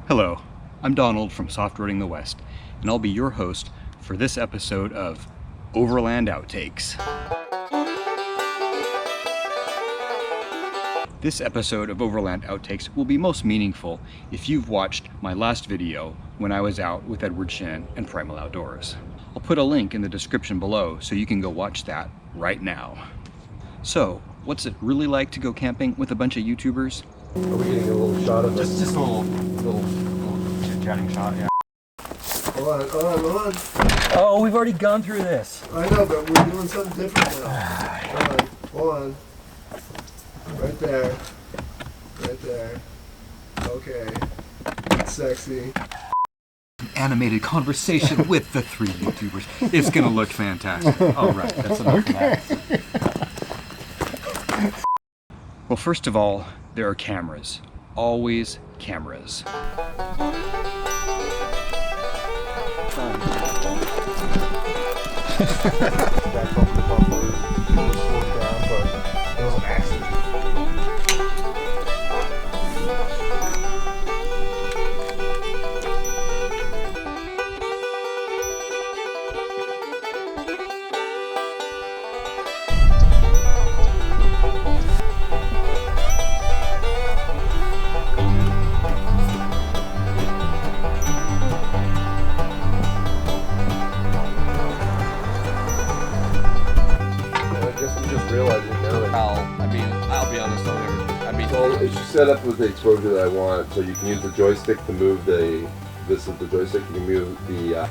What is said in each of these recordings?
Hello, I'm Donald from Softroadingthewest, and I'll be your host for this episode of Overland Outtakes. This episode of Overland Outtakes will be most meaningful if you've watched my last video when I was out with Edward Shin and Primal Outdoors. I'll put a link in the description below so you can go watch that right now. So, what's it really like to go camping with a bunch of YouTubers? Are we getting a little shot of this? Just a little chit-chatting shot, yeah. Hold on. Oh, we've already gone through this. I know, but we're doing something different now. Hold on. Right there. Okay. That's sexy. Animated conversation with the three YouTubers. It's gonna look fantastic. All right, that's enough of that. Well, first of all, there are cameras. Always cameras. I'll be honest, So it's set up with the exposure that I want, so you can use the joystick to move this is the joystick, you can move the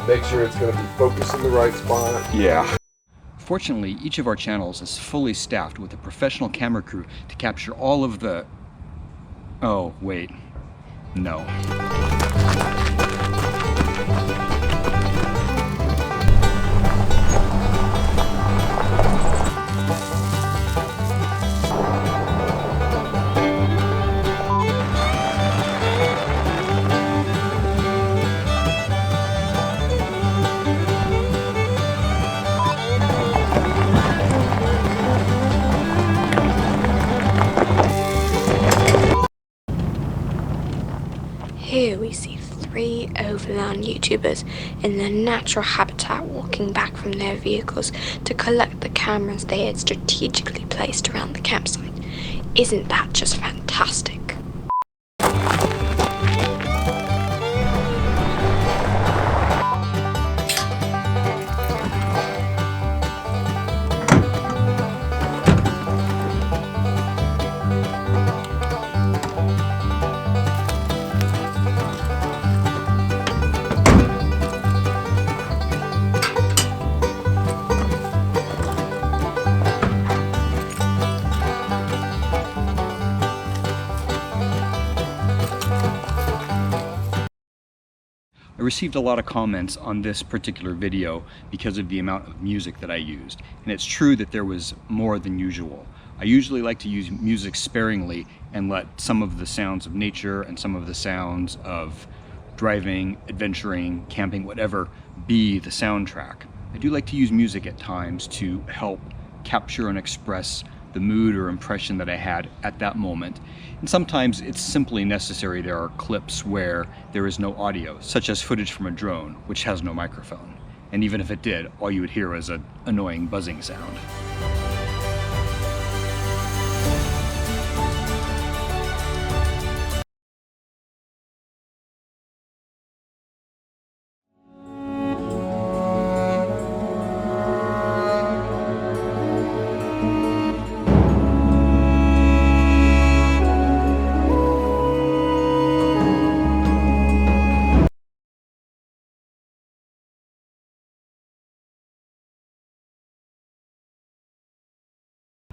make sure it's going to be focused in the right spot. Yeah. Fortunately, each of our channels is fully staffed with a professional camera crew to capture all of the... Oh, wait. No. Here we see three overland YouTubers in their natural habitat walking back from their vehicles to collect the cameras they had strategically placed around the campsite. Isn't that just fantastic? I received a lot of comments on this particular video because of the amount of music that I used. And it's true that there was more than usual. I usually like to use music sparingly and let some of the sounds of nature and some of the sounds of driving, adventuring, camping, whatever, be the soundtrack. I do like to use music at times to help capture and express the mood or impression that I had at that moment. And sometimes it's simply necessary. There are clips where there is no audio, such as footage from a drone, which has no microphone. And even if it did, all you would hear is an annoying buzzing sound.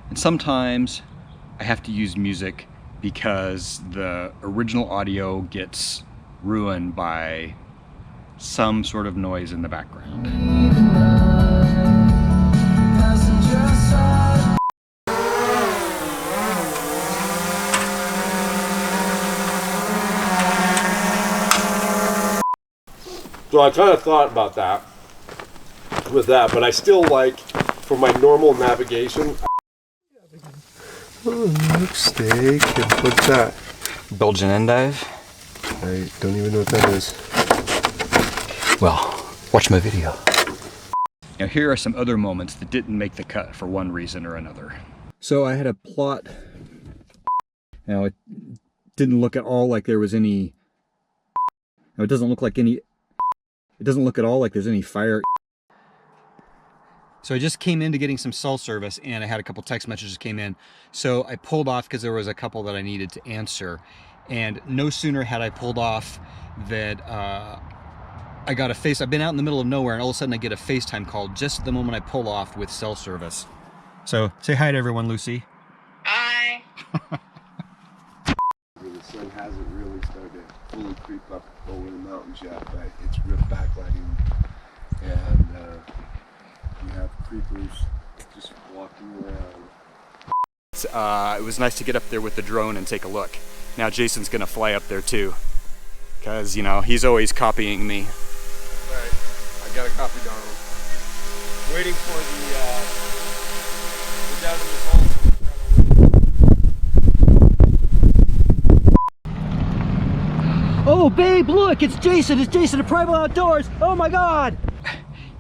And sometimes I have to use music because the original audio gets ruined by some sort of noise in the background. So I kind of thought about that with that, but I still like for my normal navigation. Oh, steak. What's that? Belgian endive. I don't even know what that is. Well, watch my video. Now here are some other moments that didn't make the cut for one reason or another. So I had a plot. Now it didn't look at all like there was any. Now it doesn't look like any. It doesn't look at all like there's any fire. So I just came into getting some cell service and I had a couple text messages came in. So I pulled off because there was a couple that I needed to answer. And no sooner had I pulled off that I got I've been out in the middle of nowhere and all of a sudden I get a FaceTime call just at the moment I pull off with cell service. So say hi to everyone, Lucy. Hi. The sun hasn't really started to fully creep up over the mountains yet, but it's real backlighting, and you have creepers just walking around. It was nice to get up there with the drone and take a look. Now Jason's gonna fly up there too, because you know he's always copying me. Right, I got a copy, Donald. Waiting for the down in the hole. Oh babe, look, it's Jason at Primal Outdoors. Oh my God.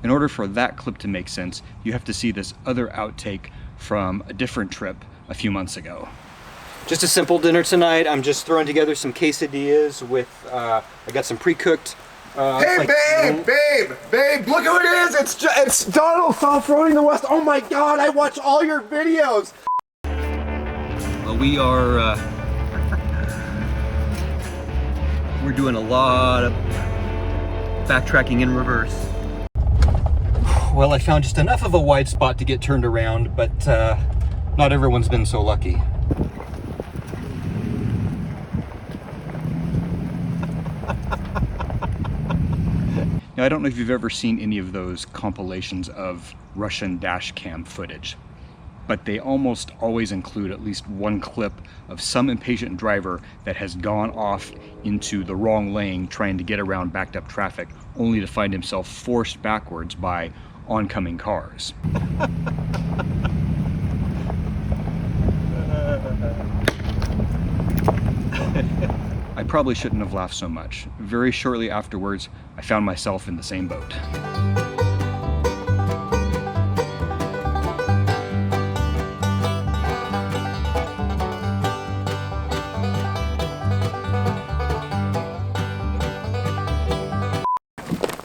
In order for that clip to make sense, you have to see this other outtake from a different trip a few months ago. Just a simple dinner tonight. I'm just throwing together some quesadillas with, I got some pre-cooked. Hey babe, look who it is! It's Donald Softroadingthewest. Oh my God, I watch all your videos! Well, we are, we're doing a lot of backtracking in reverse. Well, I found just enough of a wide spot to get turned around, but not everyone's been so lucky. Now, I don't know if you've ever seen any of those compilations of Russian dash cam footage, but they almost always include at least one clip of some impatient driver that has gone off into the wrong lane trying to get around backed up traffic, only to find himself forced backwards by oncoming cars. I probably shouldn't have laughed so much. Very shortly afterwards, I found myself in the same boat.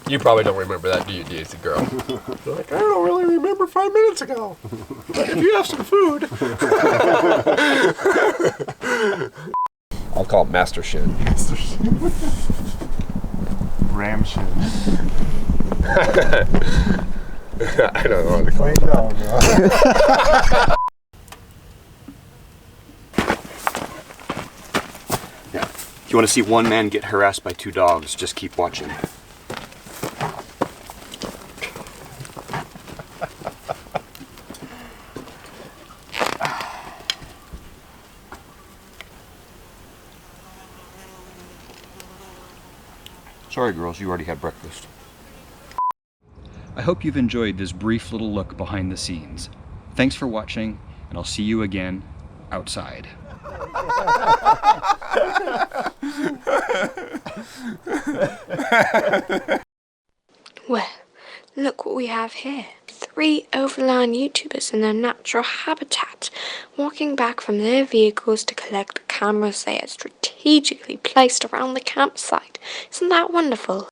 You probably don't remember that, do you, Daisy girl? You're like, I don't really remember 5 minutes ago. But if you have some food. I'll call it Master Shin. Master Shin. Ram Shin. I don't know what to call it. Yeah. If you want to see one man get harassed by two dogs, just keep watching. Sorry girls, you already had breakfast. I hope you've enjoyed this brief little look behind the scenes. Thanks for watching, and I'll see you again outside. Well, look what we have here. 3 overland YouTubers in their natural habitat, walking back from their vehicles to collect the cameras they had strategically placed around the campsite. Isn't that wonderful?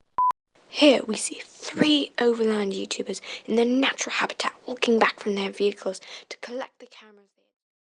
Here we see 3 overland YouTubers in their natural habitat, walking back from their vehicles to collect the cameras.